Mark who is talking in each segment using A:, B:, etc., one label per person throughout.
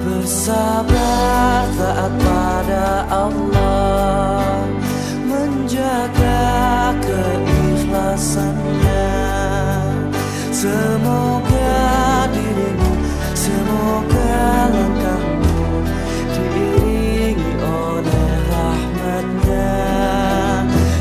A: Bersabar taat pada Allah, menjaga keikhlasannya. Semoga dirimu, semoga langkahmu diiringi oleh rahmatnya.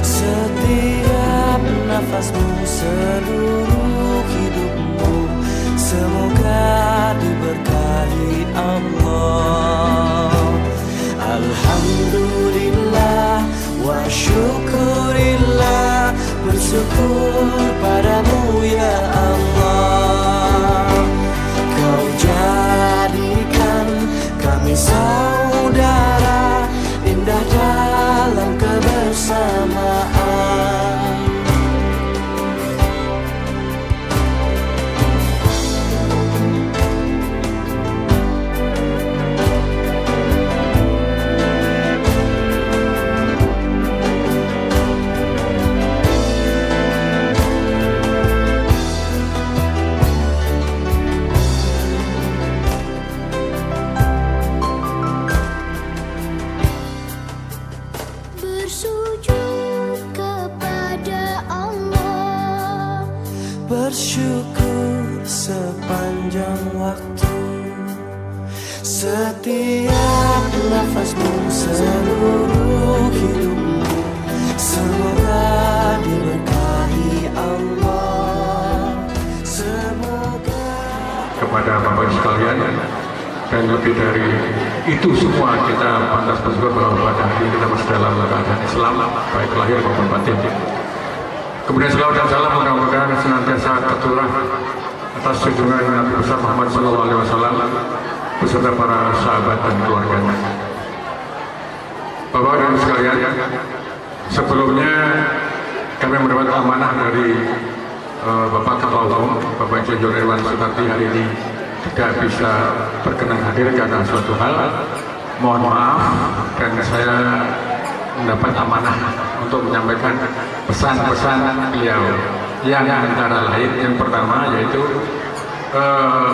A: Setiap nafasmu, seluruh hidupmu, semoga diberkahi Allah. Alhamdulillah wa syukurillah, bersyukur padamu ya Allah. Kau jadikan kami saudara, indah dalam kebersamaan. Bersyukur sepanjang waktu, setiap nafasmu, seluruh hidupmu, semoga diberkahi Allah. Semoga
B: kepada Bapak sekalian, dan lebih dari itu semua kita pantas bersyukur bahwa pada hari ini kita masih dalam keadaan Islam, baik lahir maupun batin. Kemudian selawat dan salam mudah-mudahan senantiasa tercurah atas junjungan Nabi besar Muhammad SAW beserta para sahabat dan keluarganya. Bapak dan sekalian, sebelumnya kami mendapat amanah dari Bapak Ketua Umum, Bapak Insinyur Irwan Sutardi hari ini tidak bisa berkenan hadir karena suatu hal. Mohon maaf, dan saya mendapat amanah untuk menyampaikan pesan-pesan beliau yang antara lain yang pertama yaitu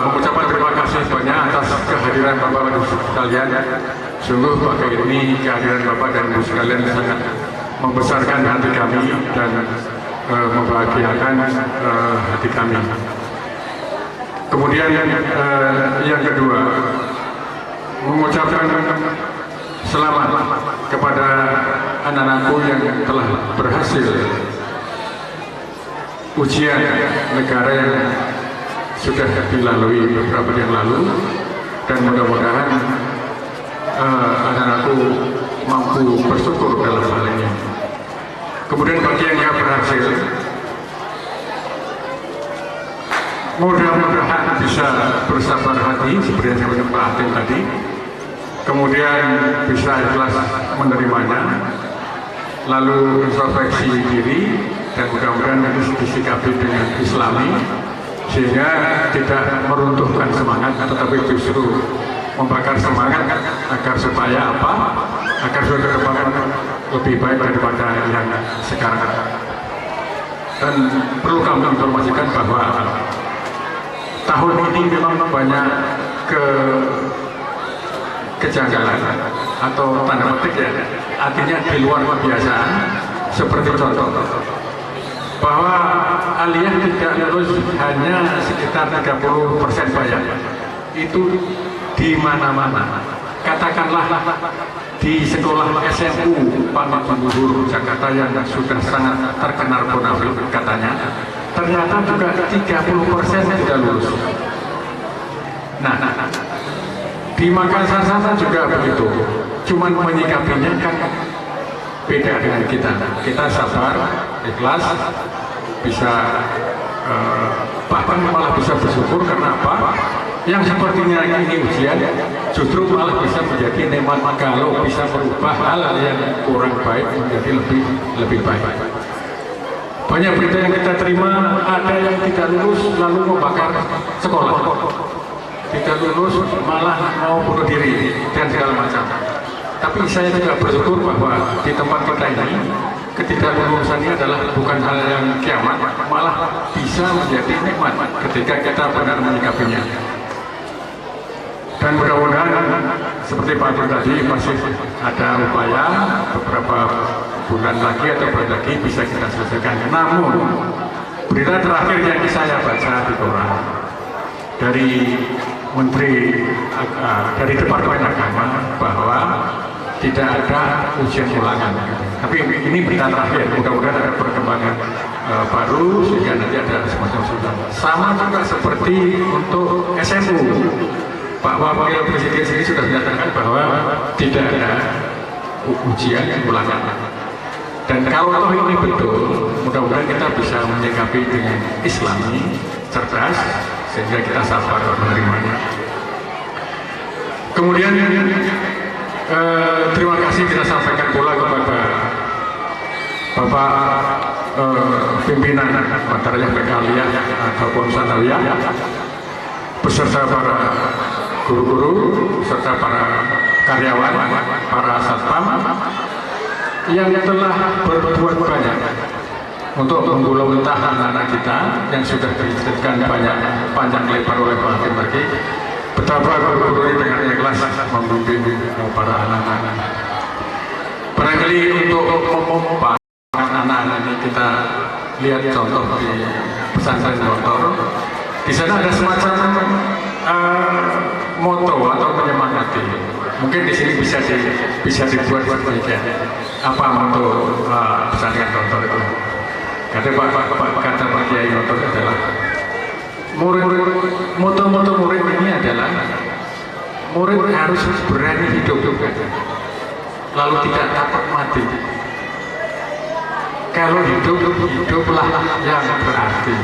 B: mengucapkan terima kasih banyak atas kehadiran Bapak dan Ibu sekalian. Sungguh pagi ini kehadiran Bapak dan Ibu sekalian sangat membesarkan hati kami dan membahagiakan hati kami. Kemudian yang kedua, mengucapkan selamat kepada anak-anakku yang telah berhasil ujian negara yang sudah dilalui beberapa yang lalu, dan mudah-mudahan anak-anakku mampu bersyukur dalam hal ini. Kemudian bagi yang tidak berhasil, mudah-mudahan bisa bersabar hati seperti yang saya sampaikan Pak Hatim tadi, kemudian bisa ikhlas menerimanya, lalu introspeksi diri, dan mudah-mudahan disikapi dengan Islami sehingga tidak meruntuhkan semangat, tetapi justru membakar semangat agar supaya apa? Agar suatu depan lebih baik daripada yang sekarang. Dan perlu kami informasikan bahwa tahun ini memang banyak kejanggalan atau tanda petik ya, artinya di luar kebiasaan. Seperti contoh bahwa aliyah tidak lulus hanya sekitar 30% bayar, itu di mana-mana. Katakanlah di sekolah SMU Pamit Bubur Jakarta yang sudah sangat terkenal bonafil katanya, ternyata juga 30% tidak lulus. Nah, Di Makassar sana juga begitu, cuman menyikapinya kan beda dengan kita. Kita sabar, ikhlas, bisa bahkan malah bisa bersyukur. Karena apa? Yang sepertinya ini ujian justru malah bisa menjadi nikmat kalau bisa merubah hal yang kurang baik menjadi lebih baik. Banyak berita yang kita terima, ada yang tidak lulus lalu membakar sekolah, tidak lulus malah mau bunuh diri dan segala macam. Tapi saya juga bersyukur bahwa di tempat kita ini ketidaklulusan ini adalah bukan hal yang kiamat, malah bisa menjadi nikmat ketika kita benar menyikapinya. Dan mudah-mudahan seperti Pak Abdul tadi masih ada upaya beberapa bulan lagi atau bulan lagi bisa kita selesaikan. Namun berita terakhir yang saya baca di koran dari Menteri dari Departemen Agama bahwa tidak ada ujian ulangan. Tapi ini berita terakhir, mudah-mudahan ada perkembangan baru sehingga nanti ada semacam sudah. Sama juga seperti untuk SMU. Pak Wakil Presiden sendiri sudah menyatakan bahwa tidak ada ujian ulangan. Dan kalau toh ini betul, mudah-mudahan kita bisa menyikapi dengan Islami, cerdas, sehingga kita sabar menerimanya. Kemudian terima kasih kita sampaikan pula kepada Bapak pimpinan Madrasah Bekaliyah ataupun Sanawiyah beserta para guru-guru serta para karyawan, para satpam yang telah berbuat banyak untuk menggulung entah anak-anak kita yang sudah diceritakan banyak panjang lebar oleh Pak Hakim tadi, betapa guru-guru ini dengan ikhlas membimbing para anak-anak. Barangkali untuk memompa anak-anak ini kita lihat contoh di pesantren motor. Di sana ada semacam moto atau menyemangati. Mungkin di sini bisa dibuat demikian. Apa moto pesantren motor itu? Kata Pak Kiai Motor adalah moto murid ini adalah murid harus berani hidup lalu tidak takut mati. Kalau hiduplah yang berarti.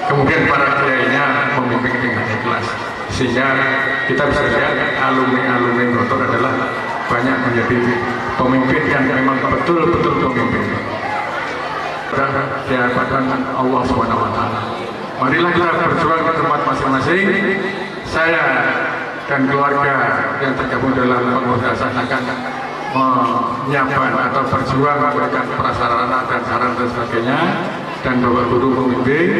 B: Kemudian para kiainya memimpin dengan ikhlas, sehingga kita bisa lihat alumni motor adalah banyak menjadi pemimpin yang memang betul-betul pemimpin. Dihadapkan Allah SWT. Marilah kita berjuang di tempat masing-masing. Saya dan keluarga yang tergabung dalam pengurus akan menyiapkan atau berjuang memberikan prasarana dan saran dan sebagainya, dan Bapak Guru pembimbing,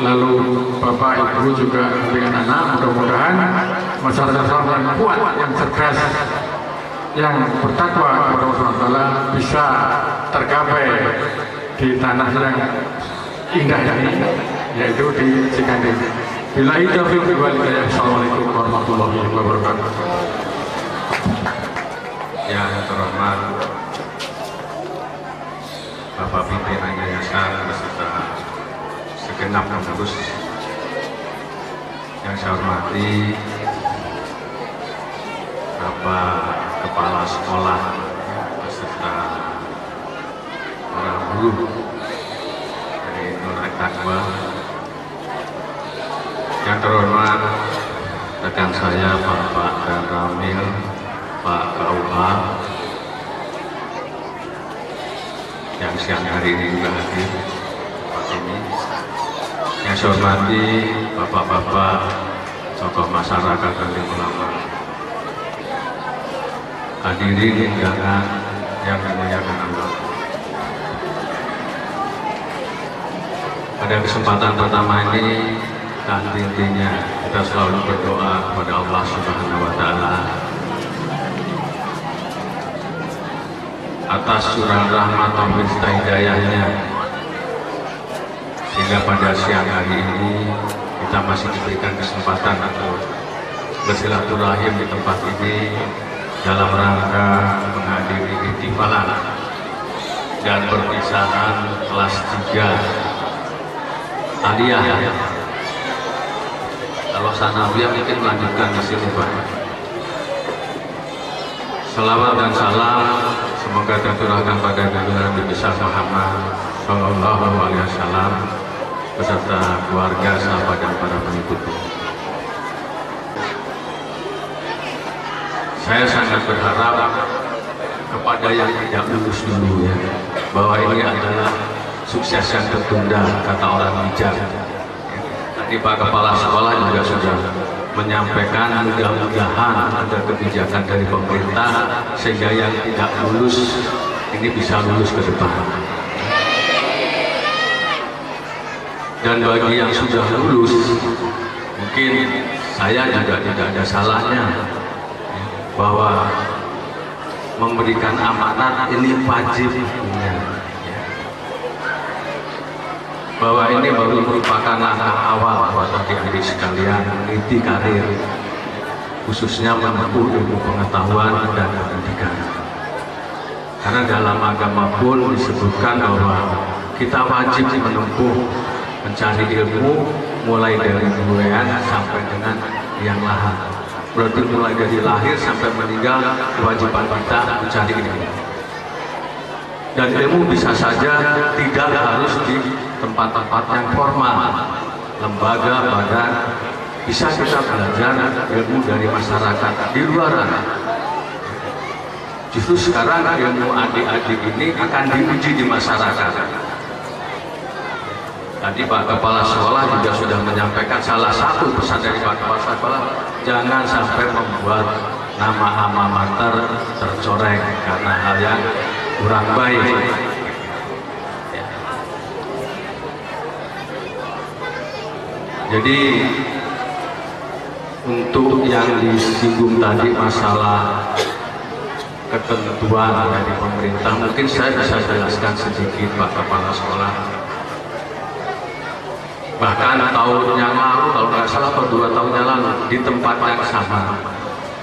B: lalu Bapak Ibu juga dengan anak. Mudah-mudahan masyarakat yang kuat, yang cerdas, yang bertakwa kepada Allah SWT bisa tergapai di tanah yang indah ini, yaitu di Cikandeng. Billahi taufiq wal hidayah. Assalamualaikum warahmatullahi wabarakatuh.
C: Yang terhormat Bapak Pimpinan Yayasan beserta segenap pengurus yang saya hormati, Bapak Kepala Sekolah beserta para guru dari Nurul Taqwa, yang terhormat rekan saya Bapak dan Ramil, Pak KUA yang siang hari ini juga hadir tempat ini, yang saya hormati bapak-bapak tokoh masyarakat dan ulama, hadirin undangan yang dimuliakan Allah. Pada kesempatan pertama ini dan intinya kita selalu berdoa kepada Allah Subhanahu wa Ta'ala atas surah rahmat taufik hidayahnya, sehingga pada siang hari ini kita masih diberikan kesempatan untuk bersilaturahim di tempat ini dalam rangka menghadiri ihtifalan dan perpisahan kelas 3 aliyah Kalau sanawiyah mungkin melanjutkan di sini Pak. Salawat dan salam semoga tercurahkan pada Nabi besar Muhammad Sallallahu Alaihi Wasallam beserta keluarga, sahabat dan para pengikutnya. Saya sangat berharap kepada yang tidak lulus dulu ya, bahwa ini adalah sukses yang tertunda, kata orang bijak. Tadi Pak Kepala Sekolah juga sudah menyampaikan mudah-mudahan ada kebijakan dari pemerintah sehingga yang tidak lulus ini bisa lulus ke depan. Dan bagi yang sudah lulus, mungkin saya juga tidak ada salahnya bahwa memberikan amanat ini wajib, bahwa ini baru merupakan langkah awal buat adik-adik sekalian meniti karir, khususnya menempuh ilmu pengetahuan dan pendidikan. Karena dalam agama pun disebutkan bahwa kita wajib menempuh mencari ilmu mulai dari buayan sampai dengan yang lahat. Berarti mulai dari lahir sampai meninggal kewajiban kita mencari ilmu. Dan ilmu bisa saja tidak harus di tempat-tempat yang formal, lembaga, badan. Bisa kita belajar ilmu dari masyarakat di luar. Justru sekarang ilmu adik-adik ini akan diuji di masyarakat. Tadi Pak Kepala Sekolah juga sudah menyampaikan salah satu pesan dari Pak Kepala Sekolah, jangan sampai membuat nama alma mater tercoreng karena hal yang kurang baik. Ya. Jadi untuk yang disinggung tadi masalah ketentuan dari pemerintah, mungkin saya bisa jelaskan sedikit Pak Kepala Sekolah. Bahkan tahun yang lalu, kalau nggak salah atau 2 tahun yang lalu, di tempat yang sama,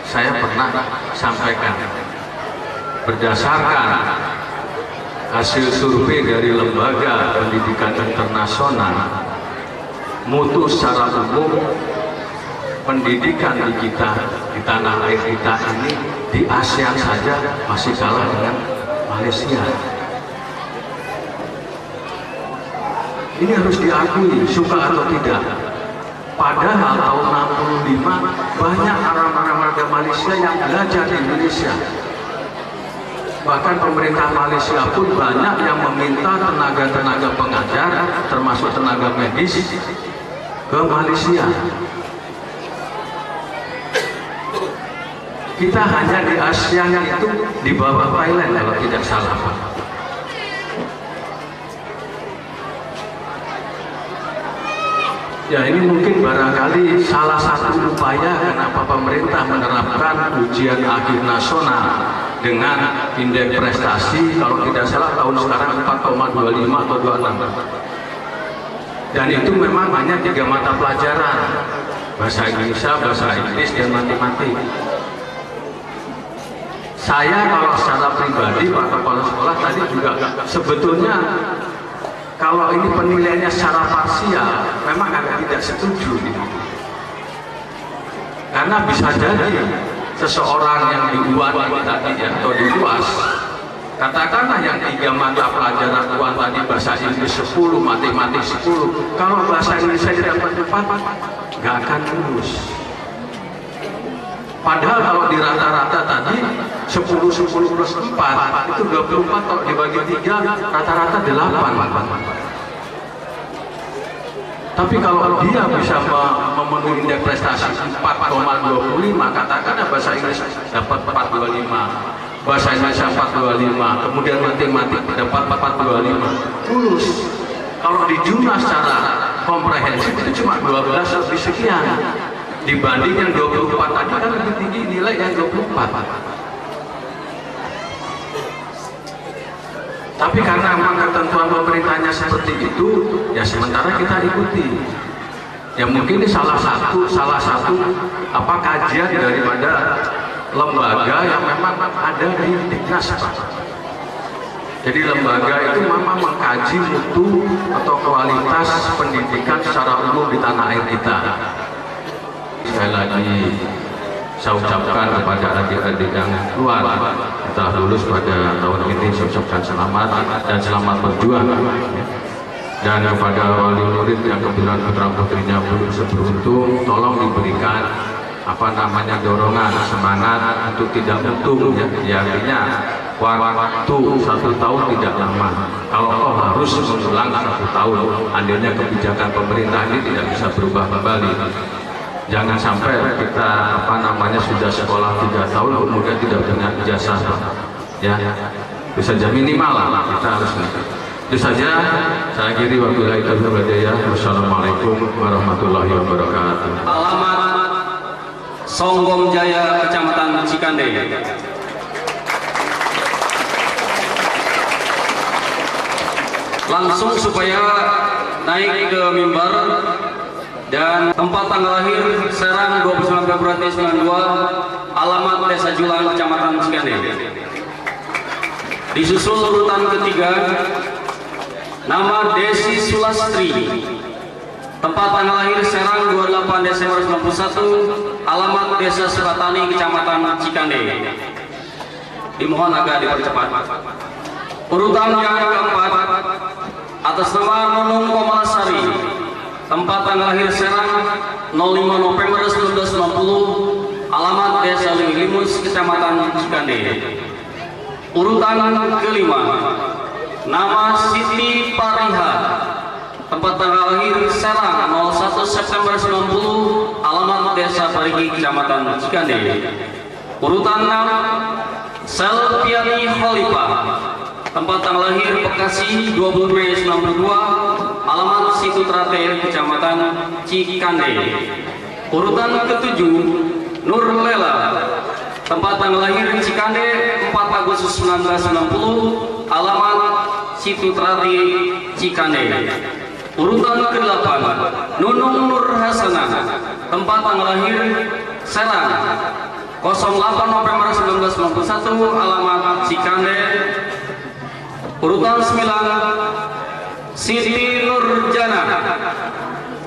C: saya pernah sampaikan berdasarkan hasil survei dari lembaga pendidikan internasional, mutu secara umum pendidikan di kita, di tanah air kita ini, di ASEAN saja masih kalah dengan Malaysia. Ini harus diakui, suka atau tidak. Padahal tahun 65 banyak orang-orang warga Malaysia yang belajar di Indonesia. Bahkan pemerintah Malaysia pun banyak yang meminta tenaga-tenaga pengajar, termasuk tenaga medis, ke Malaysia. Kita hanya di ASEAN itu di bawah Thailand kalau tidak salah. Ya, ini mungkin barangkali salah satu upaya kenapa pemerintah menerapkan ujian akhir nasional dengan indeks prestasi, kalau tidak salah tahun sekarang 4,25 atau 26. Dan itu memang hanya 3 mata pelajaran, bahasa Indonesia, bahasa Inggris, dan matematik. Saya kalau secara pribadi, Pak Kepala Sekolah tadi juga sebetulnya kalau ini penilaiannya secara parsial, memang agak tidak setuju gitu. Karena bisa jadi seseorang yang di UAN tadi ya, atau di UAS, katakanlah yang 3 mata pelajaran UAN tadi bahasa Inggris 10, matematik 10, kalau bahasa Indonesia tidak dapat 4, nggak akan lulus. Padahal kalau di rata-rata tadi 10 plus 4 itu 24, kalau dibagi 3 rata-rata 8. Tapi kalau dia bisa memenuhi indeks prestasi 4,25, katakanlah bahasa Inggris dapat 4,25, bahasa Indonesia 4,25, kemudian matematik dapat 4,25, lulus. Kalau di jumlah secara komprehensif itu cuma 12 lebih sekian. Dibanding yang 24 tadi kan lebih tinggi nilai yang 24. Tapi karena memang ketentuan pemerintahnya seperti itu, ya sementara kita ikuti. Ya mungkin ini salah satu kajian daripada lembaga yang memang ada di Diknas, Pak. Jadi lembaga itu memang mengkaji mutu atau kualitas pendidikan secara umum di tanah air kita. sekali lagi saya ucapkan kepada adik-adik yang keluar telah lulus pada tahun ini, saya ucapkan selamat dan selamat berjuang. Dan kepada wali murid yang kebetulan putra putrinya belum seberuntung, tolong diberikan dorongan, semangat untuk tidak untung, ya, artinya waktu 1 tahun tidak lama. Kalau harus mengulang 1 tahun, andainya kebijakan pemerintah ini tidak bisa berubah kembali. Jangan sampai kita sudah sekolah 3 tahun kemudian tidak punya ijazah, ya, bisa saja minimal lah kita harus. Itu saja, saya akhiri wabillahi taufiq wal hidayah. Wassalamualaikum warahmatullahi wabarakatuh.
D: Alamat Songgom Jaya, Kecamatan Cikande. Langsung supaya naik ke mimbar dan tempat tanggal lahir Serang 29 Februari 92, alamat Desa Julang, Kecamatan Cikande. Disusul urutan ketiga, nama Desi Sulastri, tempat tanggal lahir Serang 28 Desember 91, alamat Desa Suratani, Kecamatan Cikande. Dimohon agak dipercepat. Urutan yang keempat, atas nama Nunung Komalasari, tempat tanggal lahir Serang 05 November 1990, alamat Desa Limus, Kecamatan Cikande. Urutan kelima, nama Siti Pariha, tempat tanggal lahir Serang 01 September 90, alamat Desa Parigi, Kecamatan Cikande. Urutan 6, Selviani Khalifah, tempat tanggal lahir Bekasi 20 Mei 92, alamat Situ Trate, Kecamatan Cikande. Urutan ke-7, Nur Lela, tempat tanggal lahir Cikande 4 Agustus 1990, alamat Situ Trate, Cikande. Urutan ke-8, Nunung Nur Hasanah, tempat tanggal lahir Serang 08 November 1991, alamat Cikande. Urutan 9, Siti Nurjana,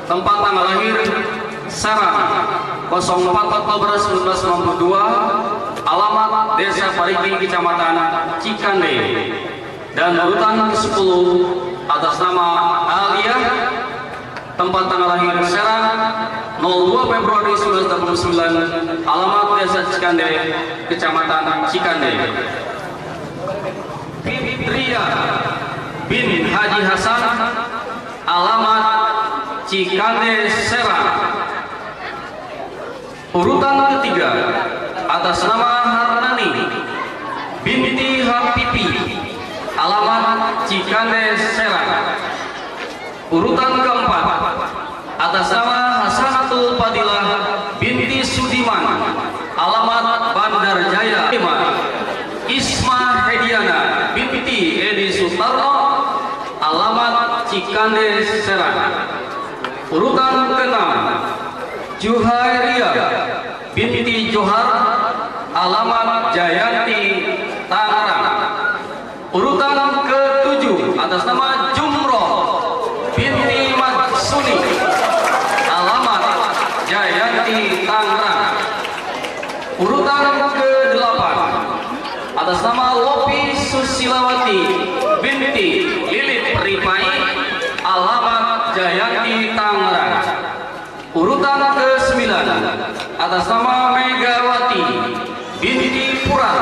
D: tempat tanggal lahir Serang 04 Oktober 1992, alamat Desa Parigi, Kecamatan Cikande. Dan urutan ke-10, atas nama Alia, tempat tanggal lahir Serang 02 Februari 1989, alamat Desa Cikande, Kecamatan Cikande. Fitria bin Haji Hasan, alamat Cikande, Serang. Urutan ketiga, atas nama Harnani binti Hapipi, alamat Cikande, Serang. Urutan keempat, atas nama Hasanatul Fadilah binti Sudiman, alamat Bandar Jaya. Isma Hediana binti Edi Sutarno, alamat Cikande, Serang. Urutan ke-6, Juhairia binti Johar, alamat Jayanti, Tangerang. Urutan ke-7, atas nama Jumroh binti Matsuni, alamat Jayanti, Tangerang. Urutan ke-8, atas nama Lopi Susilawati binti Lilit Ripai, alamat Jayanti, Tangerang. Urutan ke-9, atas nama Megawati binti Pura,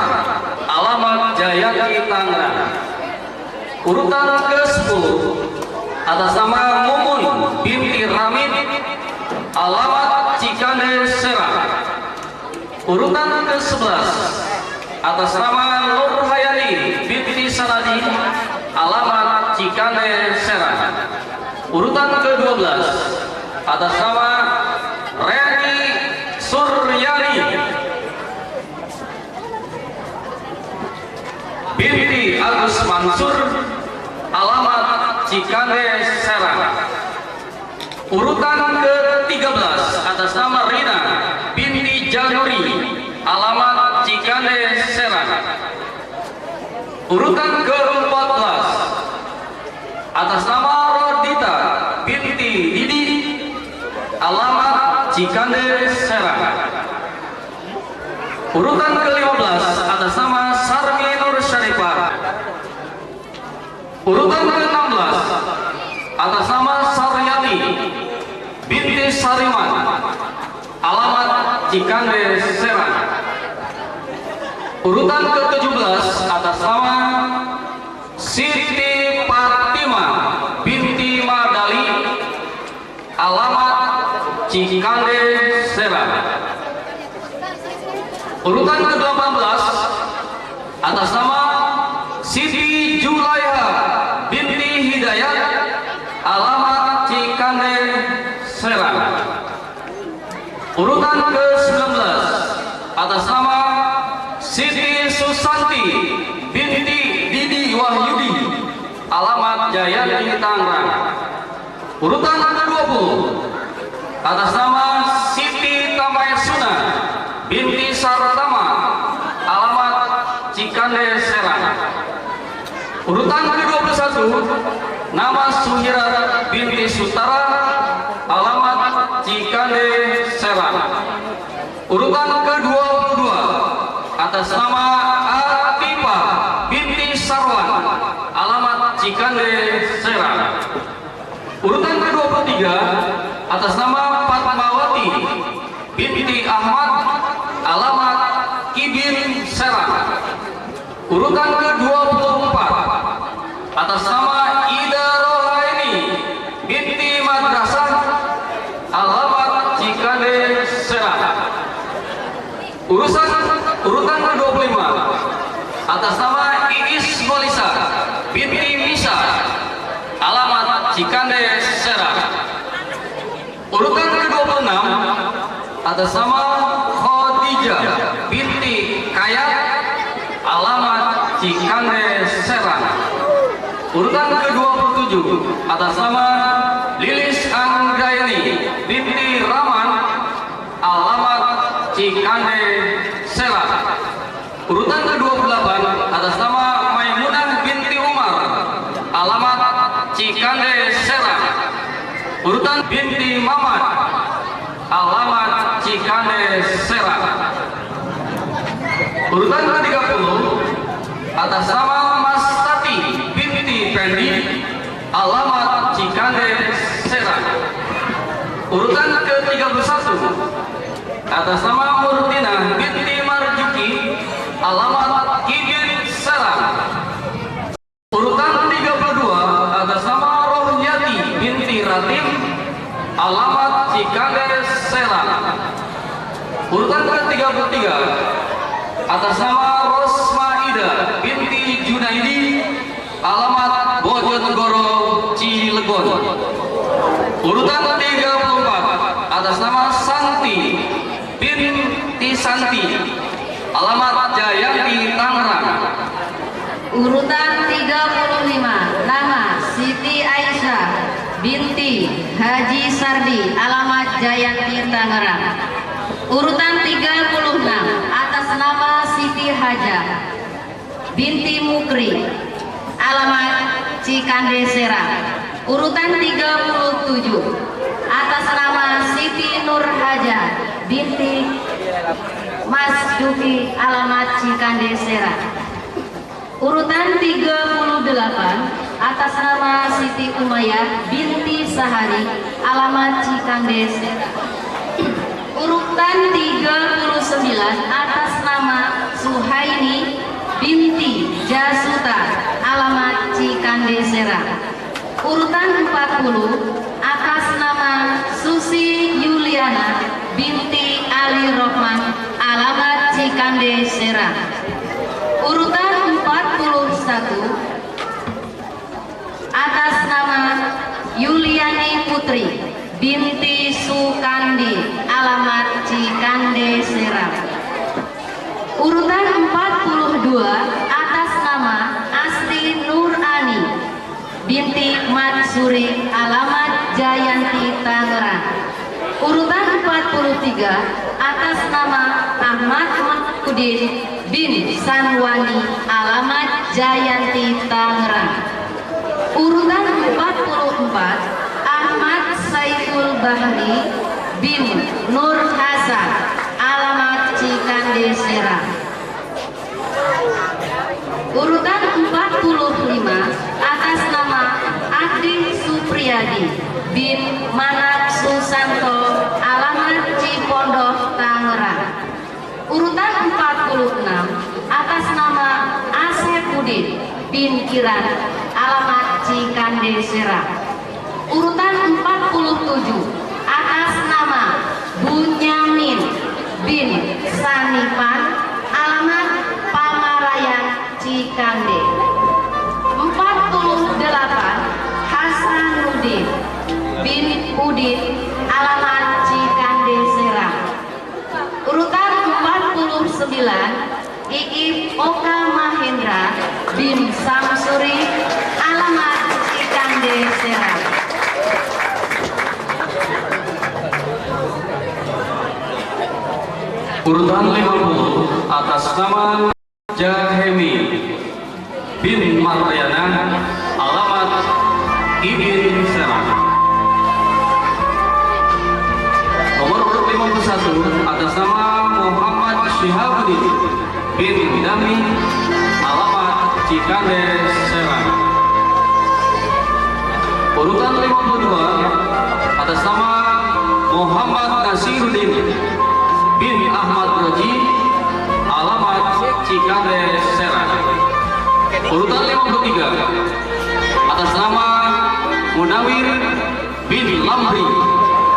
D: alamat Jayanti, Tangerang. Urutan ke-10, atas nama Mumun binti Ramid, alamat Cikande, Serang. Urutan ke-11, atas nama Nur Hayani binti Sanadi, alamat Cikande, Serang. Urutan ke-12, atas nama Reni Suryani binti Agus Mansur, alamat Cikande, Serang. Urutan ke-13, atas nama Rina binti Januri, alamat Cikande, Serang. Urutan ke-14, atas nama Rodita binti Didi, alamat Cikande Serang. Urutan ke-15 atas nama Sarmi Nur Syarifah. Urutan ke-16 atas nama Saryati binti Sariman, alamat Cikande Serang. Urutan ke-17 atas nama Siti Fatima binti Madali, alamat Cikande Serang. Urutan ke-18 atas nama Siti Julaiha binti Hidayat, alamat Cikande Serang. Urutan ke-19 atas nama Siti Susanti binti Didi Wahyudi, alamat Jayanti Tangerang. Urutan ke-20 atas nama Siti Tamaesuna binti Sartama, alamat Cikande Serang. Urutan ke-21 nama Suhira binti Sutara, alamat Cikande Serang. Urutan ke-22 atas nama Atifa binti Sarwan, alamat Cikande Serang. Urutan ke-23 atas nama Fatmawati binti Ahmad, alamat Kibin Serang. Urutan ke-24 atas nama Ida Rohaini binti Madrasah, alamat Cikande Serang. Urutan ke-25 atas nama Iis Molisa binti Misa, alamat Cikande Serang. Urutan ke-26 atas nama Khadijah binti Kayat, alamat Cikande Serang. Urutan ke-27 atas nama Lilis Anggraini binti Raman, alamat Cikande Serang. Urutan ke-28 atas nama Maimunah binti Umar, alamat Cikande Serang. Urutan binti Mamat, alamat Cikande Serang. Urutan ke-30 atas nama Mas Tati binti Pendi, alamat Cikande Serang. Urutan ke-31 atas nama Murtina binti Marjuki, alamat Kibin Serang. Urutan 32 atas nama Rohyati binti Ratim, alamat Cikande Serang. Urutan ke-33 atas nama Rosmaida binti Junaidi, alamat Bojonegoro Cilegon. Urutan 34 atas nama Santi binti Santi, alamat Jayanti Tangerang.
E: Urutan 35 nama Siti Aisyah binti Haji Sardi, alamat Jayanti Tangerang. Urutan 36 atas nama Siti Haja binti Mukri, alamat Cikande Serang. Urutan 37 atas nama Siti Nur Haja binti Mas Duki, alamat Cikande Serang. Urutan 38 atas nama Siti Umayyah binti Sahari, alamat Cikande Serang. Urutan 39 atas nama Suhaini binti Jasuta, alamat Cikande Serang. Urutan 40 atas nama Susi Yuliana binti Ali Rohman, alamat Cikande Serang. Urutan 41 atas nama Yuliani Putri binti Sukandi, alamat Cikande Serang. Urutan 42 atas nama Asri Nur Ani binti Matsuri, alamat Jayanti Tangerang. Urutan 43 atas nama Ahmad Mahmudin bin Sanwani, alamat Jayanti Tangerang. Urutan 44 Ahmad Saiful Bahri bin Cikande Serang. Urutan 45 atas nama Adi Supriyadi bin Manak Susanto, alamat Cipondoh, Tangerang. Urutan 46 atas nama Asepudin bin Kiran, alamat Cikande Serang. Urutan 47 atas nama Bunyamin bin Sanipan, alamat Pamarayan, Cikande. 48 Hasanuddin bin Udin, alamat Cikande Serang. Urutan 49 Iip Oka Mahendra bin Samsuri, alamat Cikande Serang.
D: Urutan 50 atas nama Jahemi bin Maryana, alamat Ibin Serang. Nomor urut 51 atas nama Muhammad Syihabuddin bin Dami, alamat Cikande Serang. Urutan 52 atas nama Muhammad Nasiruddin bin Ahmad Raji, alamat Cikande Serang. Urutan 53 atas nama Munawir bin Lamri,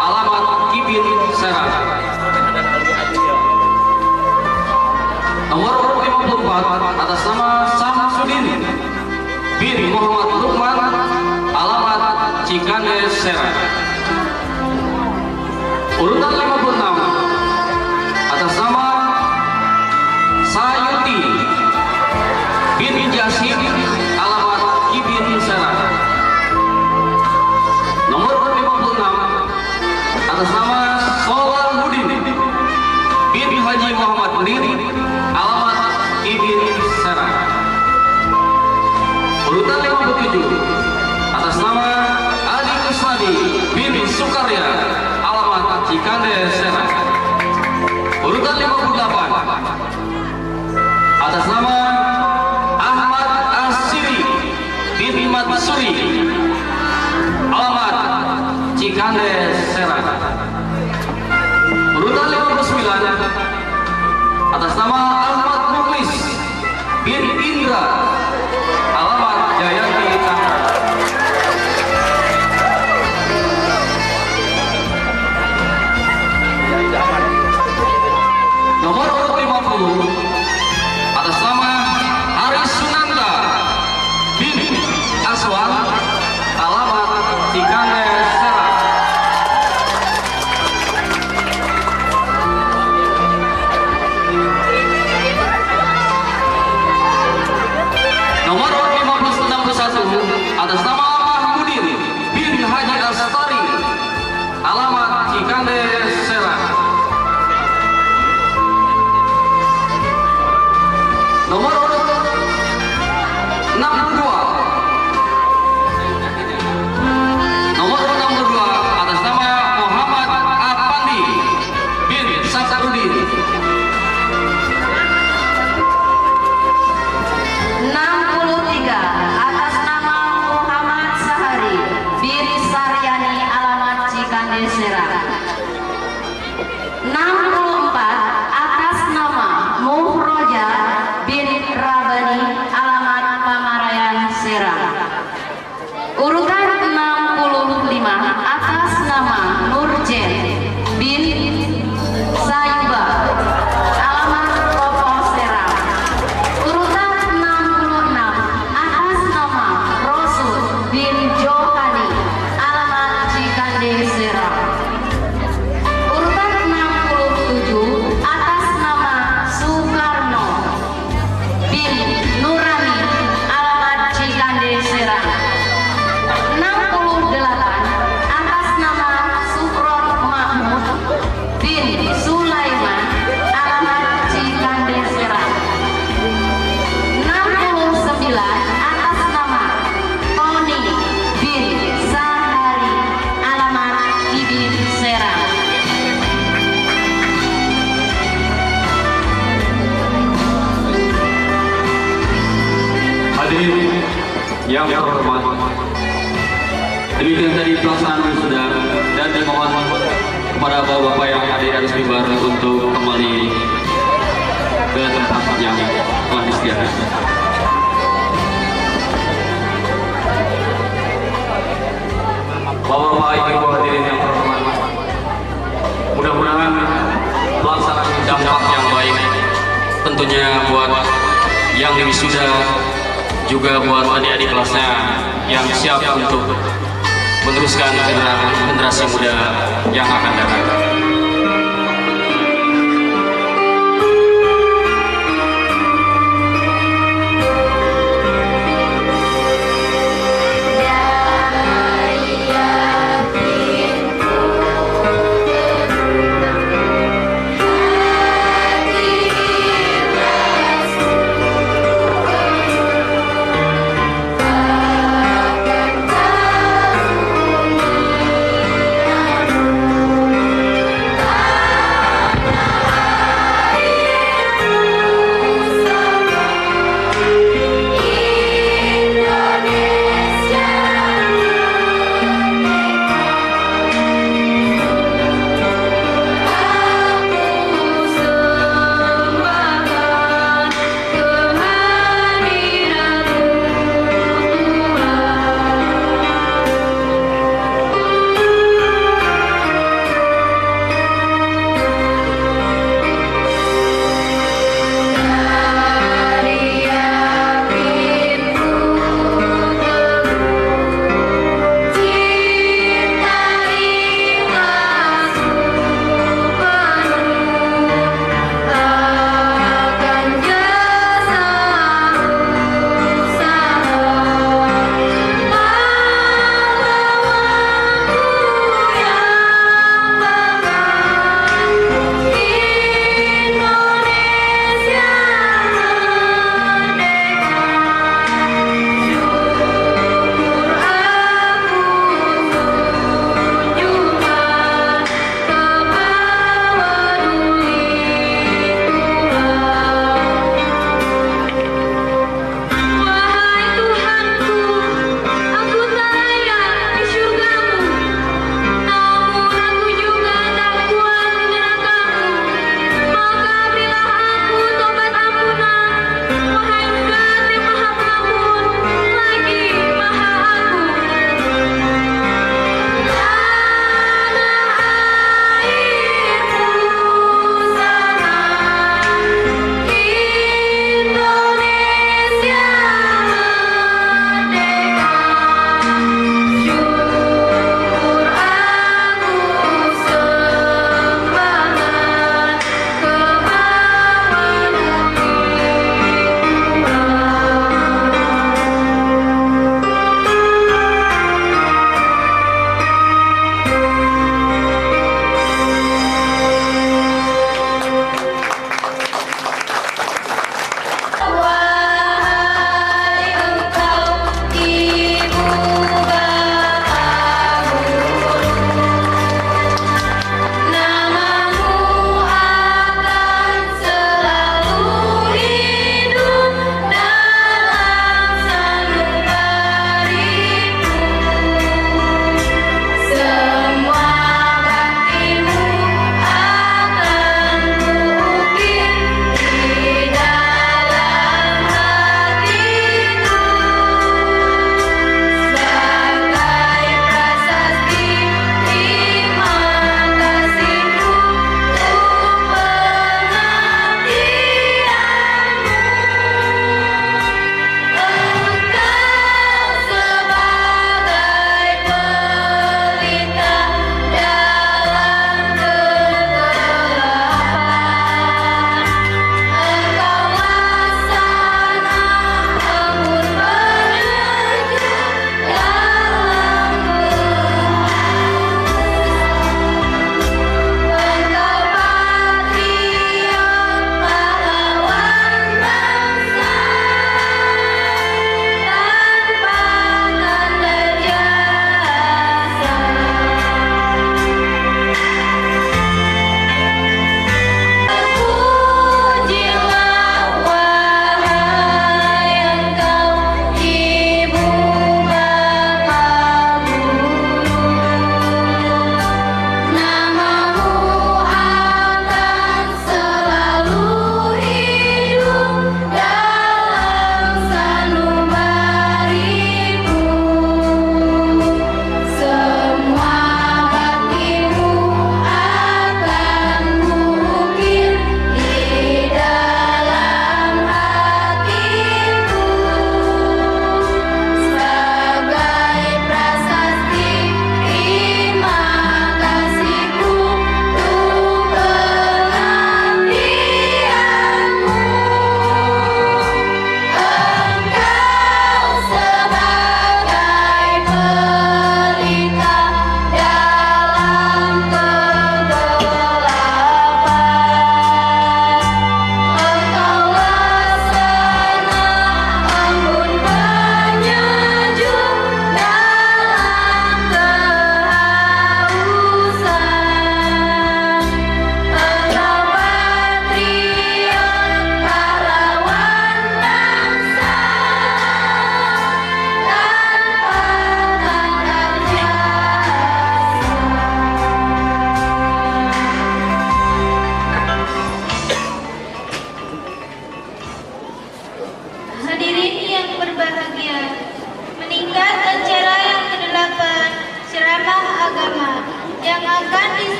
D: alamat Ibin Serang. Nomor urut 54 atas nama Samsudin bin Muhammad Lukman, alamat Cikande Serang. Urutan 56 atas nama Sayuti bin Jasim, alamat Ibin Serang. Nomor 56 atas nama Solahuddin bin Haji Muhammad Nir, alamat Ibin Serang. Urutan 57 atas nama Ali Kusnadi bin Sukarya, alamat Cikande Serang. Urutan 58 atas nama Ahmad Asiri bin Matsuri, alamat Cikande Serang. Urutan 59 atas nama Ahmad Mukhlis bin Indra, alamat Jayanti, Tangerang. Nomor urut 50 atas nama Haris Sunanta bin Aswan, alamat Cikande Serang. Nomor urut 61 atas nama Mahmudin bin Haji Astari, alamat Cikande Serang. yang terhormat. Demikian tadi pelaksanaan sudah, dan dimohon kepada bapak-bapak yang ada di atas mimbar untuk kembali ke tempat yang telah disediakan. Bapak-bapak, ibu hadirin yang terhormat, mudah-mudahan pelaksanaan dampak yang baik tentunya buat yang wisuda, juga buat adik-adik kelasnya yang siap untuk meneruskan generasi muda yang akan datang.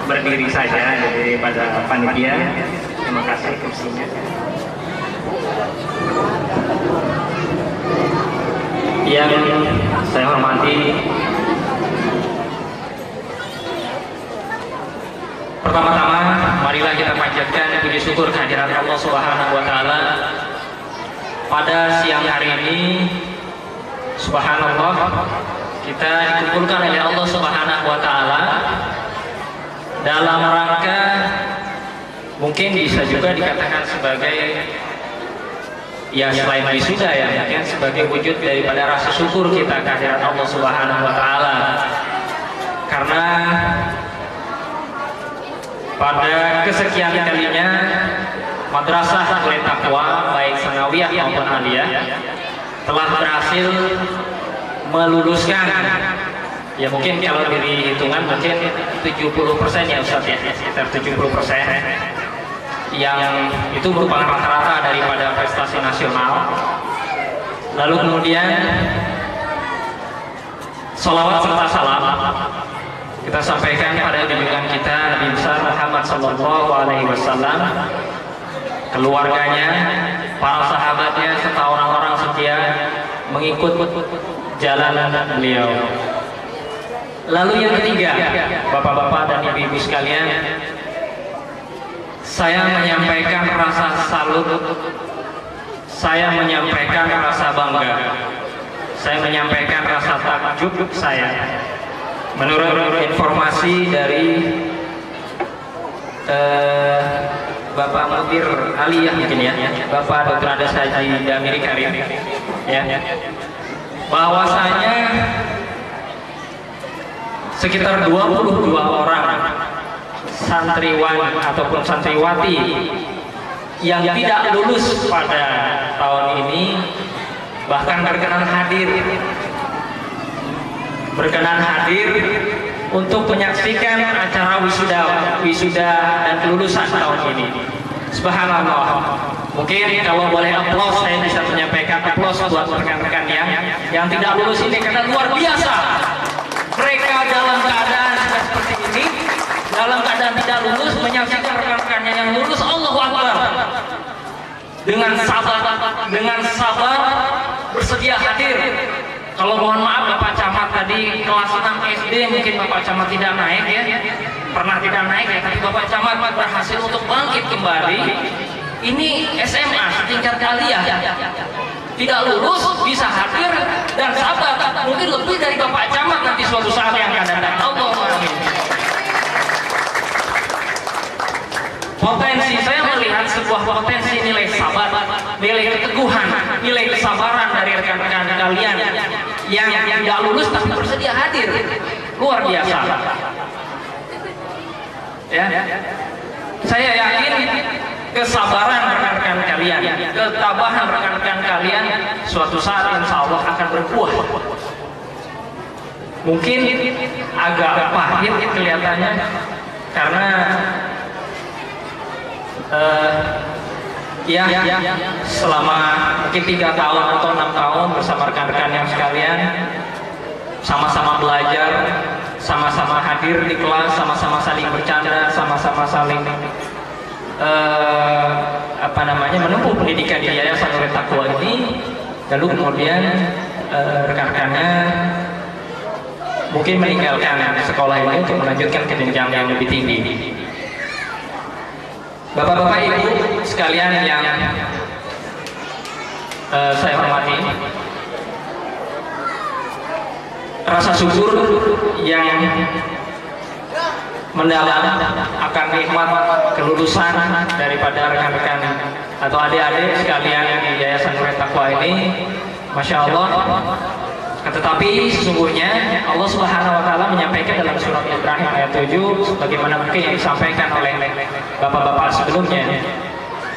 F: berdiri saja daripada panitia. Terima kasih kursinya. Yang saya hormati, pertama-tama marilah kita panjatkan puji syukur kehadirat Allah Subhanahu wa taala pada siang hari ini. Subhanallah, kita dikumpulkan oleh Allah Subhanahu wa taala dalam rangka, mungkin bisa juga dikatakan sebagai, ya selain wisuda ya, mungkin sebagai wujud daripada rasa syukur kita kehadirat Allah Subhanahu wa taala. Karena pada kesekian kalinya Madrasah Ahlul Taqwa baik sanawiyah maupun aliyah telah berhasil meluluskan, ya mungkin kalau dari hitungan mungkin 70% ya Ustaz ya, sekitar 70%, yang itu merupakan rata-rata daripada prestasi nasional. Lalu kemudian sholawat serta salam kita sampaikan pada junjungan kita Nabi besar Muhammad Sallallahu Alaihi Wasallam, keluarganya, para sahabatnya, serta orang-orang setia mengikut jalan beliau. Lalu yang ketiga, bapak-bapak dan ibu-ibu sekalian, saya menyampaikan rasa salut, saya menyampaikan rasa bangga, saya menyampaikan rasa takjub saya. Menurut informasi dari Bapak Mudir Aliyah mungkin ya, Bapak Dr. Adas Haji Damiri Karim ya, bahwasanya sekitar 22 orang santriwan ataupun santriwati yang tidak lulus pada tahun ini bahkan berkenan hadir untuk menyaksikan acara wisuda dan kelulusan tahun ini. Subhanallah. Mungkin kalau boleh aplaus, saya bisa menyampaikan aplaus buat rekan-rekan yang tidak lulus ini, karena luar biasa. Mereka dalam keadaan seperti ini, dalam keadaan tidak lulus, menyaksikan rekan-rekannya yang lulus. Allahu Akbar. Dengan sabar bersedia hadir. Kalau mohon maaf Bapak Camat tadi kelas 6 SD mungkin Bapak Camat tidak naik ya, pernah tidak naik ya, tapi Bapak Camat berhasil untuk bangkit kembali. Ini SMA setingkat aliyah, tidak lulus bisa hadir dan sabar, mungkin lebih dari Bapak Camat nanti suatu saat yang akan datang. Allahumma amin. Potensi, saya melihat sebuah potensi nilai sabar, nilai keteguhan, nilai kesabaran dari rekan-rekan kalian yang tidak lulus tapi bersedia hadir, luar biasa. Ya, saya yakin kesabaran rekan-rekan kalian, ketabahan rekan-rekan kalian, suatu saat insya Allah akan berbuah. Mungkin agak pahit kelihatannya karena selama mungkin 3 tahun atau 6 tahun bersama rekan-rekan yang sekalian, sama-sama belajar, sama-sama hadir di kelas, sama-sama saling bercanda, sama-sama saling menempuh pendidikan di Yayasan Ahlul Taqwa ini. Lalu kemudian rekan-rekannya mungkin meninggalkan sekolah ini untuk melanjutkan ke jenjang yang lebih tinggi. Bapak-bapak ibu sekalian yang saya hormati, rasa syukur yang mendalam akan nikmat kelulusan daripada rekan-rekan atau adik-adik sekalian di Yayasan Ahlul Taqwa ini, Masya Allah. Tetapi sesungguhnya Allah Subhanahu wa taala menyampaikan dalam surat Ibrahim ayat 7 sebagaimana mungkin yang disampaikan oleh bapak-bapak sebelumnya.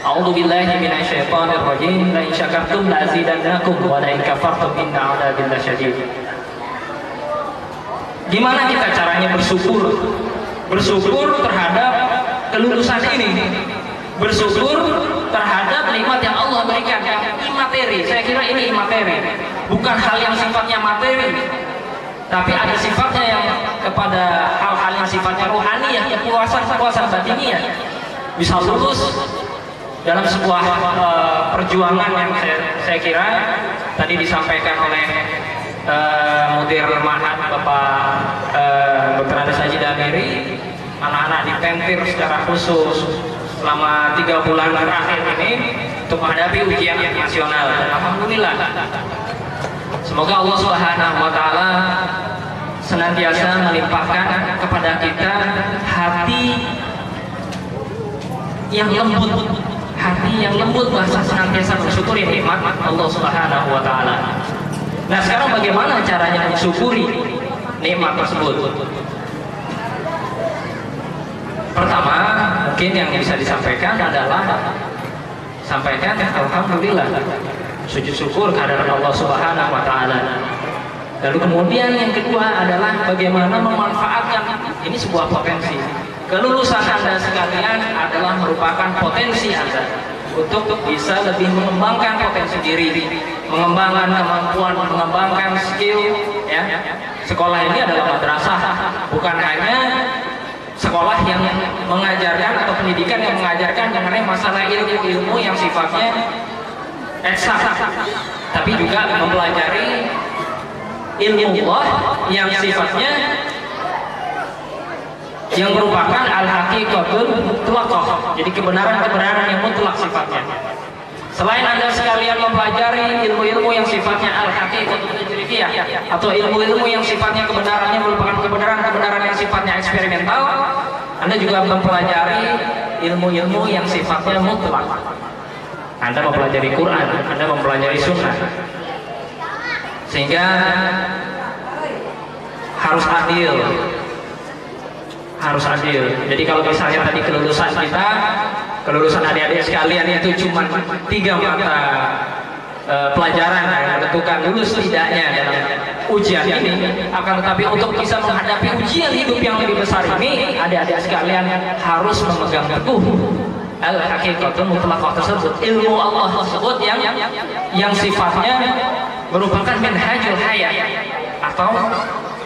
F: A'udzubillahi minasyaitonir rajim. La in syakartum la azidannakum wa la in kafartum inna 'adzabi lasyadid. Gimana kita caranya bersyukur? Bersyukur terhadap kelulusan ini. Bersyukur terhadap nikmat yang Allah berikan, yang imateri. Saya kira ini imateri, bukan hal yang sifatnya materi. tapi ada sifatnya yang kepada hal-hal yang sifatnya rohani, ya, kepuasan batinnya, bisa lulus dalam sebuah perjuangan yang saya kira tadi disampaikan oleh Mudir Mahat Bapak Dr. Andes Haji Damiri. Anak-anak dipentir secara khusus selama 3 bulan terakhir ini untuk menghadapi ujian nasional. Alhamdulillah. Semoga Allah Subhanahu wa taala senantiasa melimpahkan kepada kita hati yang lembut, bahasa senantiasa bersyukuri nikmat Allah Subhanahu wa taala. Nah, sekarang bagaimana caranya mensyukuri nikmat tersebut? Pertama, mungkin yang bisa disampaikan adalah sampaikan alhamdulillah, sujud syukur kehadirat Allah Subhanahu wa taala. Lalu kemudian yang kedua adalah bagaimana memanfaatkan ini sebuah potensi. Kelulusan Anda sekalian adalah merupakan potensi Anda untuk bisa lebih mengembangkan potensi diri, mengembangkan kemampuan, mengembangkan skill, ya. Sekolah ini adalah madrasah, bukan hanya sekolah yang mengajarkan atau pendidikan yang mengajarkan mengenai masalah ilmu yang sifatnya eksak, tapi juga mempelajari ilmu Allah yang sifatnya yang merupakan al-haqiqatul mutlaqah. Jadi kebenaran-kebenaran yang mutlak sifatnya. Selain Anda sekalian mempelajari ilmu-ilmu yang sifatnya al-haqiqatul tajribiyah atau ilmu-ilmu yang sifatnya kebenarannya merupakan kebenaran-kebenaran yang sifatnya eksperimental, Anda juga mempelajari ilmu-ilmu yang sifatnya mutlak. Anda mempelajari Quran, Anda mempelajari sunnah. Sehingga harus adil. Jadi kalau misalnya tadi kelulusan kita, kelulusan adik-adik sekalian itu cuma 3 mata pelajaran yang menentukan lulus tidaknya dalam ujian ini, akan tetapi untuk bisa menghadapi ujian hidup yang lebih besar ini, adik-adik sekalian harus memegang teguh al-haqiqatul mutlaqah tersebut, ilmu Allah tersebut yang sifatnya merupakan manhajul hayat atau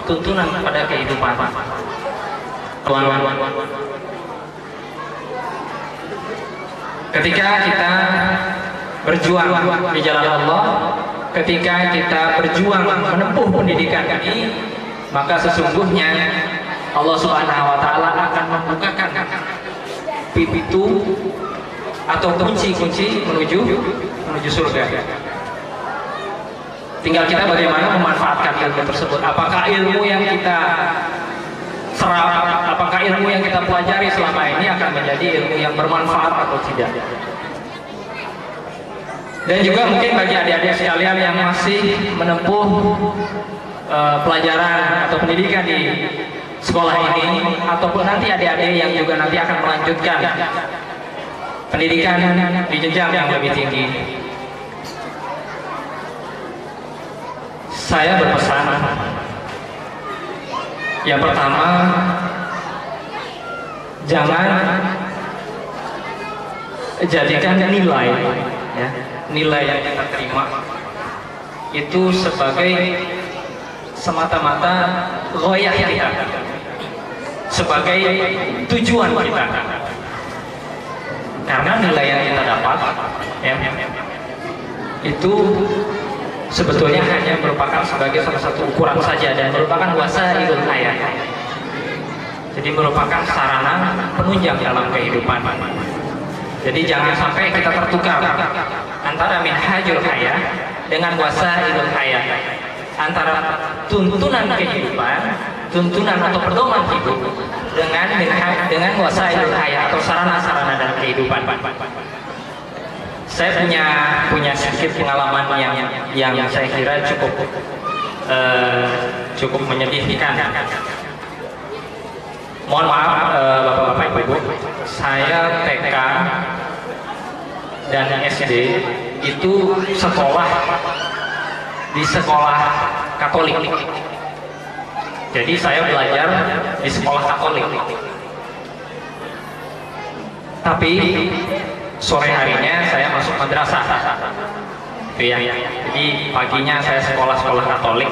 F: tuntunan pada kehidupan. Ketika kita berjuang di jalan Allah, ketika kita berjuang menempuh pendidikan ini, maka sesungguhnya Allah Subhanahu wa taala akan membukakan pintu atau kunci-kunci menuju surga. Tinggal kita bagaimana memanfaatkan ilmu tersebut. Apakah ilmu yang kita serap, apakah ilmu yang kita pelajari selama ini akan menjadi ilmu yang bermanfaat atau tidak. Dan juga mungkin bagi adik-adik sekalian yang masih menempuh pelajaran atau pendidikan di sekolah ini, ataupun nanti adik-adik yang juga nanti akan melanjutkan pendidikan di jenjang yang lebih tinggi, saya berpesan, yang pertama, jangan jadikan nilai, ya, nilai yang kita terima itu sebagai semata-mata ghoyah kita, sebagai tujuan kita. Karena nilai yang kita dapat, ya, itu sebetulnya hanya merupakan sebagai salah satu ukuran saja dan merupakan wasailul hayat. Jadi merupakan sarana penunjang dalam kehidupan. Jadi jangan sampai kita tertukar antara minhajul hayat dengan wasailul hayat, antara tuntunan kehidupan, tuntunan atau pedoman hidup dengan wasailul hayat atau sarana-sarana dalam kehidupan. Saya punya sedikit pengalaman yang saya kira cukup menyedihkan. Mohon maaf Bapak-bapak Ibu, saya TK dan SD itu sekolah di sekolah Katolik. Jadi saya belajar di sekolah Katolik. Tapi sore harinya saya masuk madrasah, ya. Jadi paginya saya sekolah Katolik,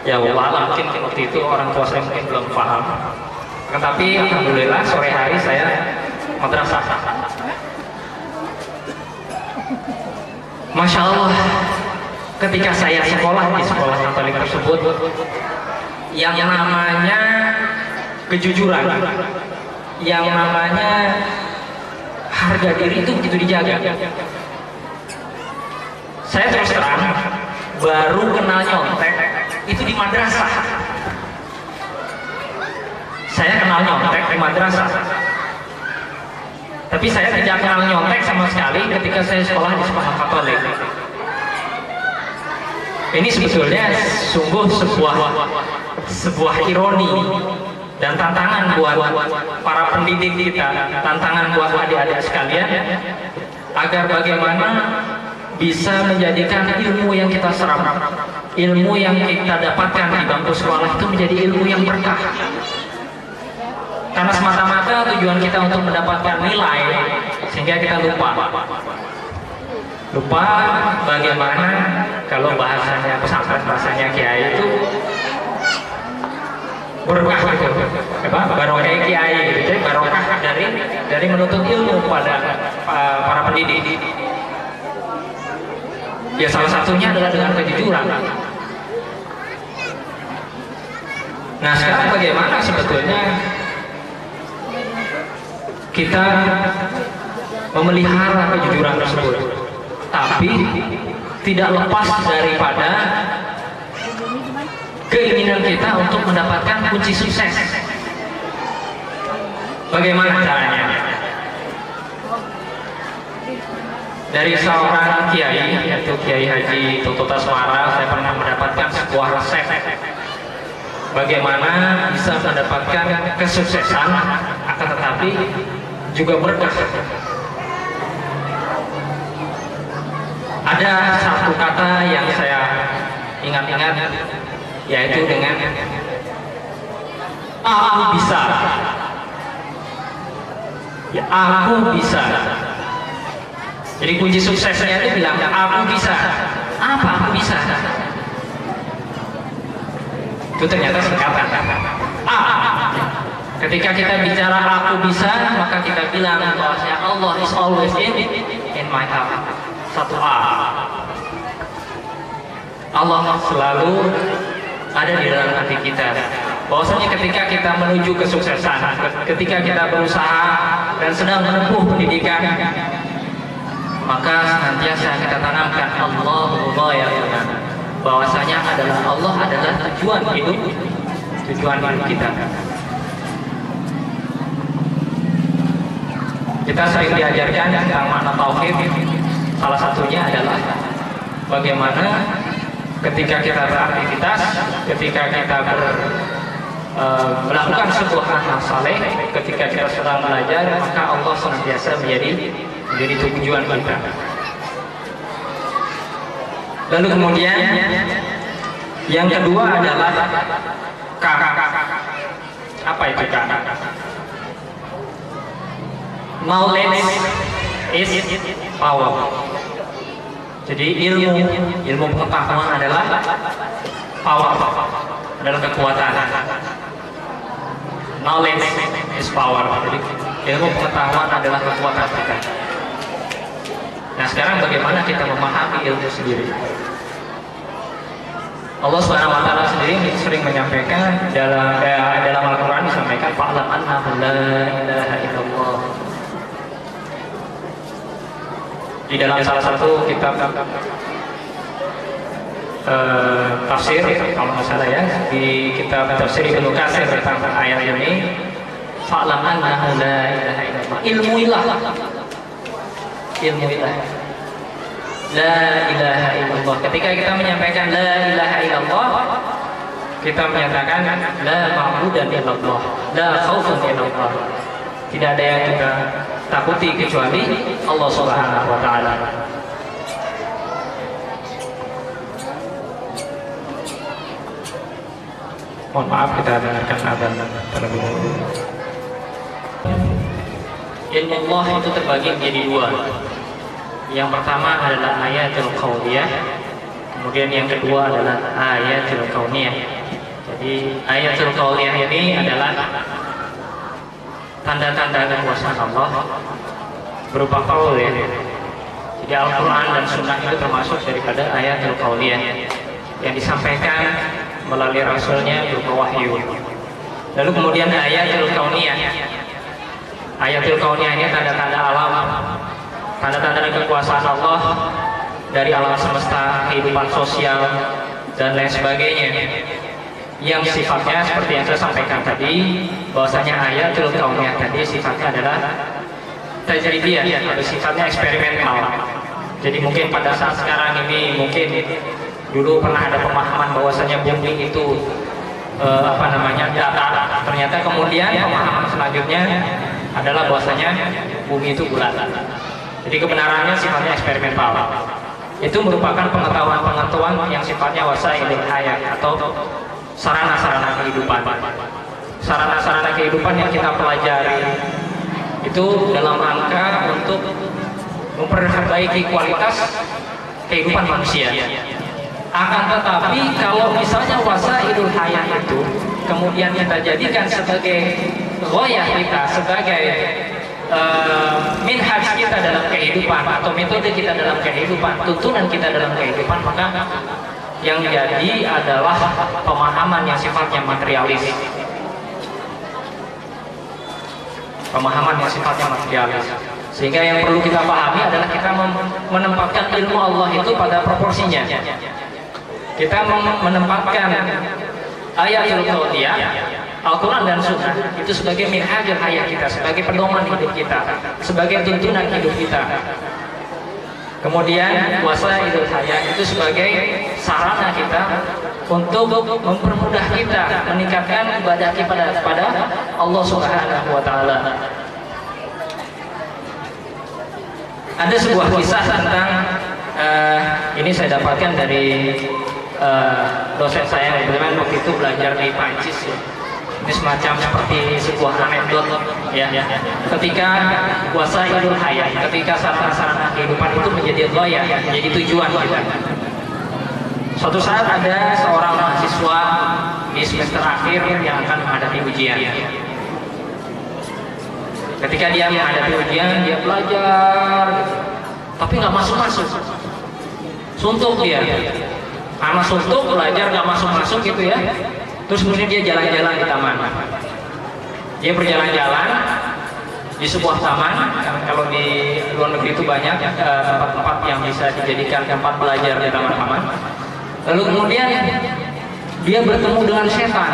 F: Ya Allah, mungkin waktu itu orang tua saya mungkin belum paham. Tetapi alhamdulillah sore hari saya madrasah. Masya Allah, ketika saya sekolah di sekolah Katolik tersebut, yang namanya kejujuran, yang namanya harga diri itu begitu dijaga. Saya terus terang baru kenal nyontek itu di madrasah. Saya kenal nyontek di madrasah. Tapi saya tidak kenal nyontek sama sekali ketika saya sekolah di sekolah Katolik. Ini sebetulnya sungguh sebuah ironi dan tantangan buat para pendidik kita, tantangan buat adik-adik sekalian, agar bagaimana bisa menjadikan ilmu yang kita serap, ilmu yang kita dapatkan di bangku sekolah itu menjadi ilmu yang berkah. Karena semata-mata tujuan kita untuk mendapatkan nilai, sehingga kita lupa bagaimana kalau bahasanya pesantren, bahasanya kiai itu berkah gitu, barokah kiai gitu. Jadi barokah dari menuntut ilmu pada para pendidik. Ya salah satunya adalah dengan kejujuran. Nah sekarang bagaimana sebetulnya kita memelihara kejujuran tersebut, tapi tidak lepas daripada keinginan kita untuk mendapatkan kunci sukses. Bagaimana caranya? Dari seorang kiai, yaitu Kiai Haji Toto Taswara, saya pernah mendapatkan sebuah resep bagaimana bisa mendapatkan kesuksesan, akan tetapi juga berkah. Ada satu kata yang saya ingat-ingat, yaitu dengan aku bisa. Ya, aku bisa. Jadi kunci suksesnya itu bilang aku bisa. Apa aku bisa? Itu ternyata singkatan. Ketika kita bicara aku bisa, maka kita bilang bahwasanya Allah is always in my heart. Satu A. Allah selalu ada di dalam hati kita. Bahwasanya ketika kita menuju kesuksesan, ketika kita berusaha dan sedang menempuh pendidikan, maka senantiasa kita tanamkan Allahu ghayatuna, bahwasanya Allah adalah tujuan hidup kita. Kita sering diajarkan tentang makna tauhid. Salah satunya adalah bagaimana ketika kita beraktivitas, ketika kita melakukan sebuah amal saleh, ketika kita sedang belajar, maka Allah senantiasa menjadi tujuan kita. Lalu kemudian yang kedua adalah apa itu knowledge is power. Jadi ilmu pengetahuan adalah power, adalah kekuatan. Knowledge is power. Jadi ilmu pengetahuan adalah kekuatan kita. Nah sekarang bagaimana kita memahami ilmu sendiri? Allah Subhanahu wa taala sendiri sering menyampaikan dalam Al-Qur'an, disampaikan fa'lam annahu la ilaha illallah. Di dalam salah satu kitab tafsir, kalau nggak salah ya, di kitab tafsir Ibnu Katsir tentang ayat ini, fa'lam annahu la ilaha illallah. Ilmuilah la ilaha illallah. Ketika kita menyampaikan la ilaha illallah, kita menyatakan la ma'budan illallah, la khaufun illallah. Tidak ada yang kita takuti kecuali Allah Subhanahu wa taala. Mohon maaf, kita dengarkan adzan terlebih dahulu. Ilmu Allah itu terbagi menjadi dua. Yang pertama adalah ayatul qauliyah, Kemudian yang kedua adalah ayatul kauniyah. Jadi ayatul kauniyah ini adalah tanda-tanda kekuasaan Allah berupa qaul ya. Jadi Al-Quran dan Sunnah itu termasuk daripada ayatul kauniyah yang disampaikan melalui Rasulnya berupa wahyu. Lalu kemudian ayatul kauniyah. Ayatul kauniyah ini tanda-tanda alam, tanda-tanda kekuasaan Allah dari alam semesta, kehidupan sosial dan lain sebagainya, yang sifatnya seperti yang saya sampaikan tadi, bahwasanya ayatul kauniyah tadi sifatnya adalah tajribiyah atau sifatnya eksperimental. Jadi mungkin pada saat sekarang ini mungkin dulu pernah ada pemahaman bahwasanya bumi itu datar. Ternyata kemudian pemahaman selanjutnya adalah bahwasanya bumi itu bulat. Jadi kebenarannya sifatnya eksperimental. Itu merupakan pengetahuan-pengetahuan yang sifatnya wasailul hayat atau sarana-sarana kehidupan. Sarana-sarana kehidupan yang kita pelajari itu dalam rangka untuk memperbaiki kualitas kehidupan manusia. Akan tetapi kalau misalnya wasailul hayat itu kemudian kita jadikan sebagai ghoyah kita, sebagai minhaj kita dalam kehidupan atau metode kita dalam kehidupan, tuntunan kita dalam kehidupan, maka yang jadi adalah pemahaman yang sifatnya materialis. Pemahaman yang sifatnya materialis. Sehingga yang perlu kita pahami adalah kita menempatkan ilmu Allah itu pada proporsinya. Kita menempatkan ayatul kauniyah, Al-Quran dan Sunnah itu sebagai minhajul hayat kita, sebagai pedoman hidup kita, sebagai tuntunan hidup kita. Kemudian wasailul hayat itu sebagai sarana kita untuk mempermudah kita meningkatkan ibadah kita kepada Allah Subhanahu wa taala. Ada sebuah kisah tentang ini saya dapatkan dari dosen saya yang waktu itu belajar di Prancis ya. Ini semacam seperti sebuah anekdot ya. Ketika wasailul hayat, ketika sarana-sarana kehidupan itu menjadi ghoyah, menjadi tujuan kita. Suatu saat ada seorang mahasiswa di semester akhir yang akan menghadapi ujian. Ketika dia menghadapi ujian, dia belajar, tapi nggak masuk-masuk. Suntuk dia, karena suntuk belajar nggak masuk-masuk gitu ya. Terus kemudian dia jalan-jalan di taman. Dia berjalan-jalan di sebuah taman. Kalau di luar negeri itu banyak tempat-tempat yang bisa dijadikan tempat belajar di taman-taman. Lalu kemudian dia bertemu dengan setan.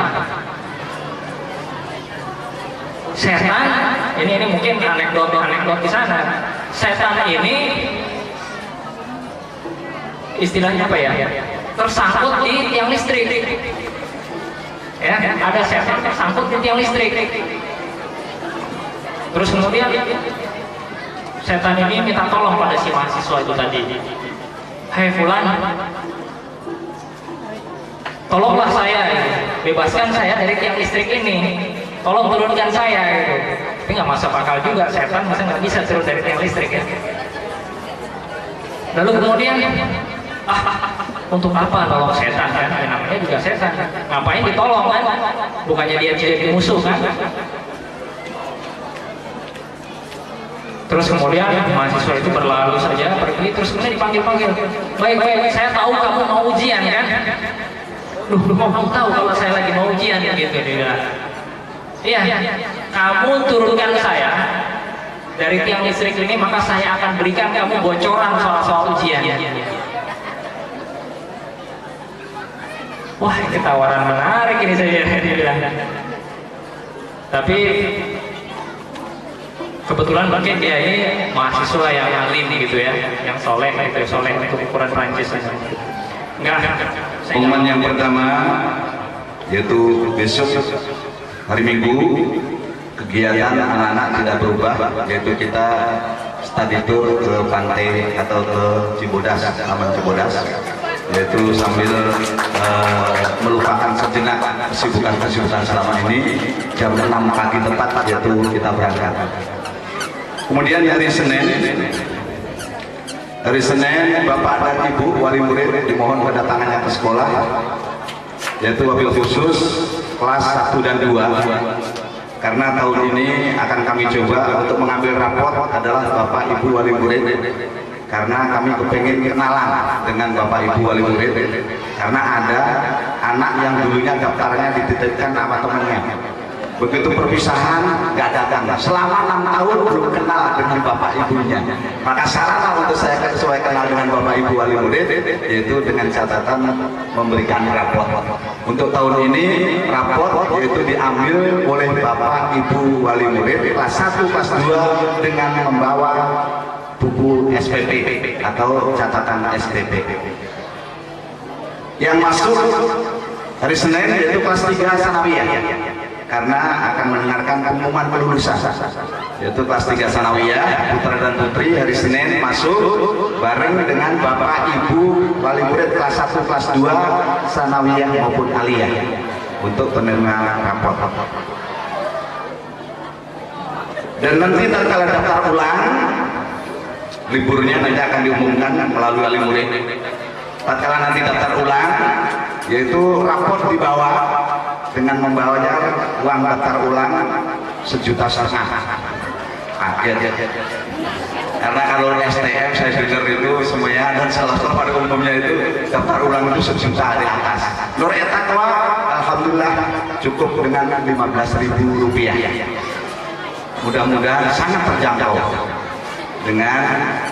F: Setan, ini mungkin anekdot di sana. Setan ini istilahnya apa ya? Tersangkut di tiang listrik. Ya, ada setan tersangkut di tiang listrik. Terus kemudian setan ini minta tolong pada si mahasiswa itu tadi. Hai fulan, tolonglah saya, bebaskan saya dari tiang listrik ini. Tolong turunkan saya gitu. Tapi nggak masuk akal juga, setan masa nggak bisa turun dari tiang listrik ya. Lalu kemudian untuk apa nolong setan kan? Ya, namanya juga setan. Ngapain ditolong kan? Bukannya dia jadi musuh kan? Terus kemudian mahasiswa itu berlalu saja pergi, terus kemudian dipanggil-panggil. Baik, saya tahu kamu mau ujian kan? Loh, kamu tahu kalau saya lagi mau ujian gitu dia. Iya, kamu turunkan saya dari tiang listrik ini, maka saya akan berikan kamu bocoran soal ujian. Wah, ini tawaran menarik ini saya bilang. Tapi kebetulan mungkin dia ini mahasiswa yang alim gitu ya, yang soleh itu soleh untuk ukuran Prancis. Enggak.
G: Pengumuman yang pertama yaitu besok hari Minggu kegiatan anak-anak tidak berubah, yaitu kita study tour ke pantai atau ke Cibodas, Taman Cibodas, yaitu sambil melupakan sejenak kesibukan selama ini. Jam 6 pagi tepat yaitu kita berangkat. Kemudian hari Senin Hari Senin, Bapak dan Ibu wali murid dimohon kedatangannya ke sekolah, yaitu wabil khusus kelas 1 dan 2. Karena tahun ini akan kami coba untuk mengambil raport adalah Bapak Ibu wali murid, karena kami kepengen kenalan dengan Bapak Ibu wali murid, karena ada anak yang dulunya daftarnya dititipkan sama temannya, begitu perpisahan nggak datang, selama 6 tahun belum kenal dengan Bapak Ibunya. Maka sarana untuk saya sesuai kenal dengan Bapak Ibu wali murid yaitu dengan catatan memberikan raport. Untuk tahun ini raport yaitu diambil oleh Bapak Ibu wali murid kelas 1 kelas 2 dengan membawa buku SPP atau catatan SPP. Yang masuk hari Senin yaitu kelas 3 sanawiyah, karena akan mendengarkan pengumuman kelulusan, yaitu kelas 3 sanawiyah putra dan putri hari Senin masuk bareng dengan Bapak Ibu wali murid kelas 1 kelas 2 sanawiyah maupun aliyah untuk penerima raport. Dan nanti tatkala daftar ulang, liburnya nanti akan diumumkan melalui wali murid. Tatkala nanti daftar ulang, yaitu raport dibawa dengan membawanya uang daftar ulang 1,5 juta. Karena kalau STM saya dengar itu semuanya dan salah satu pada umumnya itu daftar ulang itu 1 juta di atas. Nur Etakwa alhamdulillah cukup dengan Rp15.000. Mudah-mudahan sangat terjangkau dengan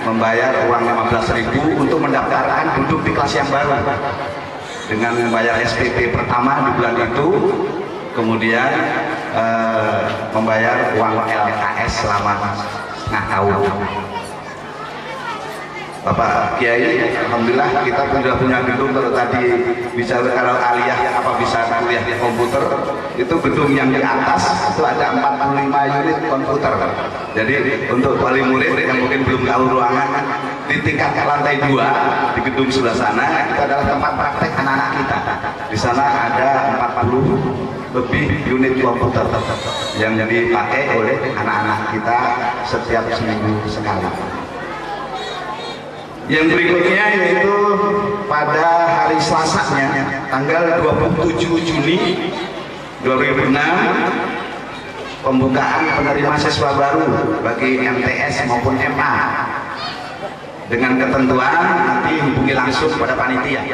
G: membayar uang 15.000 untuk mendaftarkan duduk di kelas yang baru, dengan membayar SPP pertama di bulan itu, kemudian membayar uang LKS selama setengah tahun. Bapak Kiai, alhamdulillah kita sudah punya gedung. Kalau tadi bicara kalau aliyah apa bisa kuliah di komputer, itu gedung yang di atas itu ada 45 unit komputer. Jadi untuk wali murid yang mungkin belum tahu ruangan, di tingkat lantai 2 di gedung sebelah sana itu adalah tempat praktek anak-anak kita. Di sana ada 40 lebih unit komputer yang dipakai oleh anak-anak kita setiap seminggu sekali. Yang berikutnya yaitu pada hari Selasanya tanggal 27 Juni 2006 pembukaan penerima siswa baru bagi MTS maupun MA dengan ketentuan nanti hubungi langsung pada panitia.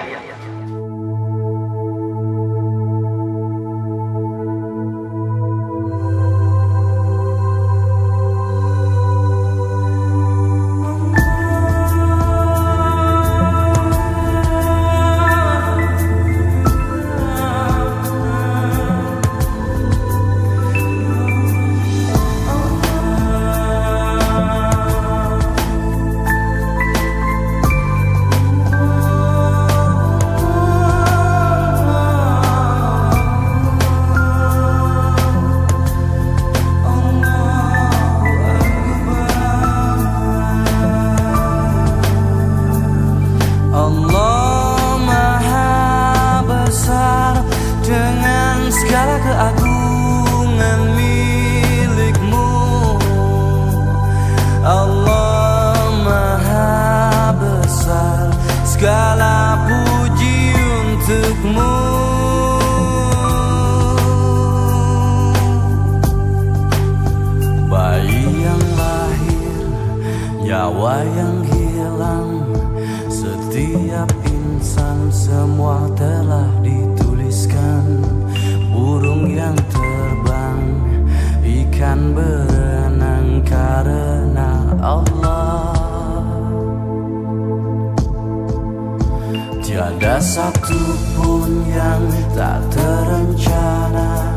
A: Segala puji untukmu, bayi yang lahir, nyawa yang hilang, setiap insan semua telah dituliskan. Burung yang terbang, ikan berenang karena Allah. Tiada satu pun yang tak terencana,